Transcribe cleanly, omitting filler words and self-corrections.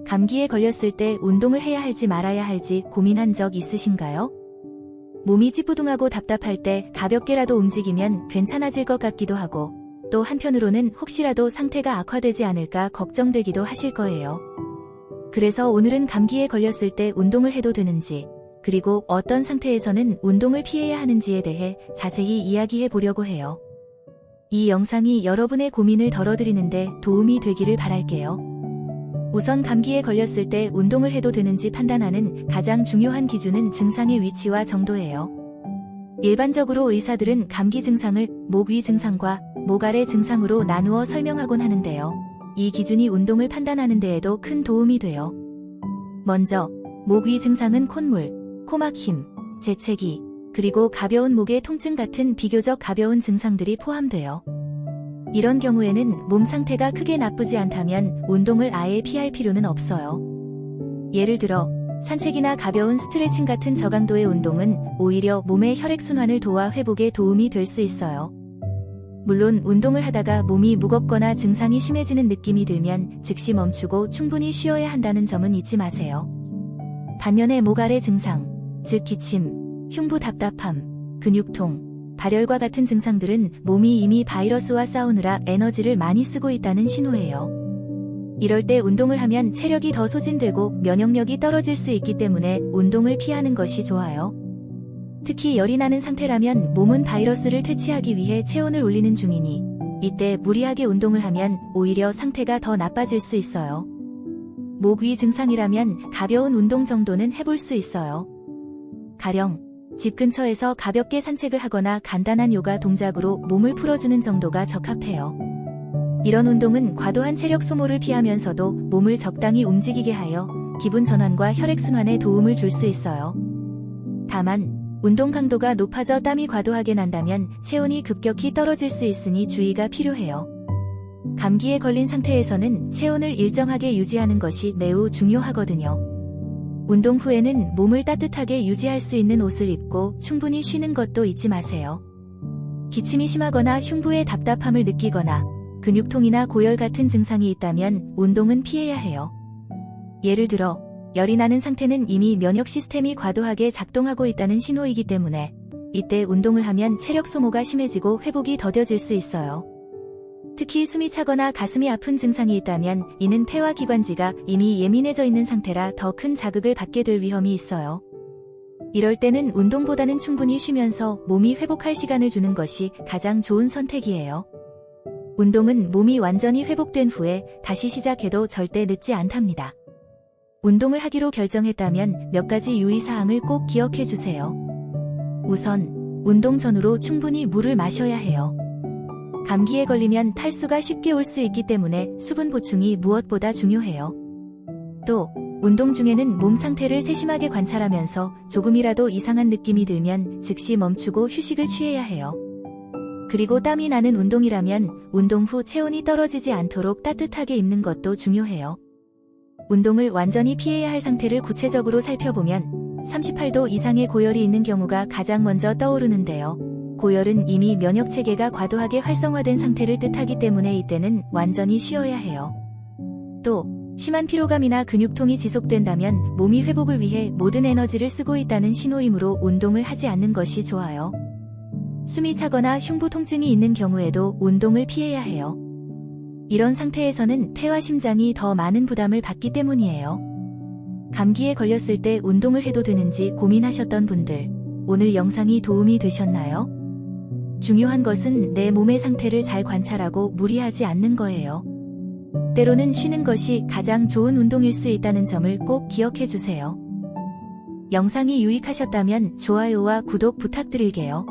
감기에 걸렸을 때 운동을 해야 할지 말아야 할지 고민한 적 있으신가요? 몸이 찌뿌둥하고 답답할 때 가볍게라도 움직이면 괜찮아질 것 같기도 하고, 또 한편으로는 혹시라도 상태가 악화되지 않을까 걱정되기도 하실 거예요. 그래서 오늘은 감기에 걸렸을 때 운동을 해도 되는지, 그리고 어떤 상태에서는 운동을 피해야 하는지에 대해 자세히 이야기해 보려고 해요. 이 영상이 여러분의 고민을 덜어드리는데 도움이 되기를 바랄게요. 우선 감기에 걸렸을 때 운동을 해도 되는지 판단하는 가장 중요한 기준은 증상의 위치와 정도예요. 일반적으로 의사들은 감기 증상을 목 위 증상과 목 아래 증상으로 나누어 설명하곤 하는데요. 이 기준이 운동을 판단하는 데에도 큰 도움이 돼요. 먼저 목 위 증상은 콧물, 코막힘, 재채기, 그리고 가벼운 목의 통증 같은 비교적 가벼운 증상들이 포함돼요. 이런 경우에는 몸 상태가 크게 나쁘지 않다면 운동을 아예 피할 필요는 없어요. 예를 들어 산책이나 가벼운 스트레칭 같은 저강도의 운동은 오히려 몸의 혈액순환을 도와 회복에 도움이 될 수 있어요. 물론 운동을 하다가 몸이 무겁거나 증상이 심해지는 느낌이 들면 즉시 멈추고 충분히 쉬어야 한다는 점은 잊지 마세요. 반면에 목 아래 증상, 즉 기침, 흉부 답답함, 근육통, 발열과 같은 증상들은 몸이 이미 바이러스와 싸우느라 에너지를 많이 쓰고 있다는 신호예요. 이럴 때 운동을 하면 체력이 더 소진되고 면역력이 떨어질 수 있기 때문에 운동을 피하는 것이 좋아요. 특히 열이 나는 상태라면 몸은 바이러스를 퇴치하기 위해 체온을 올리는 중이니 이때 무리하게 운동을 하면 오히려 상태가 더 나빠질 수 있어요. 목 위 증상이라면 가벼운 운동 정도는 해볼 수 있어요. 가령 집 근처에서 가볍게 산책을 하거나 간단한 요가 동작으로 몸을 풀어주는 정도가 적합해요. 이런 운동은 과도한 체력 소모를 피하면서도 몸을 적당히 움직이게 하여 기분 전환과 혈액순환에 도움을 줄 수 있어요. 다만 운동 강도가 높아져 땀이 과도하게 난다면 체온이 급격히 떨어질 수 있으니 주의가 필요해요. 감기에 걸린 상태에서는 체온을 일정하게 유지하는 것이 매우 중요하거든요. 운동 후에는 몸을 따뜻하게 유지할 수 있는 옷을 입고 충분히 쉬는 것도 잊지 마세요. 기침이 심하거나 흉부에 답답함을 느끼거나 근육통이나 고열 같은 증상이 있다면 운동은 피해야 해요. 예를 들어 열이 나는 상태는 이미 면역 시스템이 과도하게 작동하고 있다는 신호이기 때문에 이때 운동을 하면 체력 소모가 심해지고 회복이 더뎌질 수 있어요. 특히 숨이 차거나 가슴이 아픈 증상이 있다면 이는 폐와 기관지가 이미 예민해져 있는 상태라 더 큰 자극을 받게 될 위험이 있어요. 이럴 때는 운동보다는 충분히 쉬면서 몸이 회복할 시간을 주는 것이 가장 좋은 선택이에요. 운동은 몸이 완전히 회복된 후에 다시 시작해도 절대 늦지 않답니다. 운동을 하기로 결정했다면 몇 가지 유의사항을 꼭 기억해 주세요. 우선, 운동 전후로 충분히 물을 마셔야 해요. 감기에 걸리면 탈수가 쉽게 올 수 있기 때문에 수분 보충이 무엇보다 중요해요. 또 운동 중에는 몸 상태를 세심하게 관찰하면서 조금이라도 이상한 느낌이 들면 즉시 멈추고 휴식을 취해야 해요. 그리고 땀이 나는 운동이라면 운동 후 체온이 떨어지지 않도록 따뜻하게 입는 것도 중요해요. 운동을 완전히 피해야 할 상태를 구체적으로 살펴보면 38도 이상의 고열이 있는 경우가 가장 먼저 떠오르는데요. 고열은 이미 면역체계가 과도하게 활성화된 상태를 뜻하기 때문에 이때는 완전히 쉬어야 해요. 또 심한 피로감이나 근육통이 지속된다면 몸이 회복을 위해 모든 에너지를 쓰고 있다는 신호이므로 운동을 하지 않는 것이 좋아요. 숨이 차거나 흉부 통증이 있는 경우에도 운동을 피해야 해요. 이런 상태에서는 폐와 심장이 더 많은 부담을 받기 때문이에요. 감기에 걸렸을 때 운동을 해도 되는지 고민하셨던 분들, 오늘 영상이 도움이 되셨나요? 중요한 것은 내 몸의 상태를 잘 관찰하고 무리하지 않는 거예요. 때로는 쉬는 것이 가장 좋은 운동일 수 있다는 점을 꼭 기억해 주세요. 영상이 유익하셨다면 좋아요와 구독 부탁드릴게요.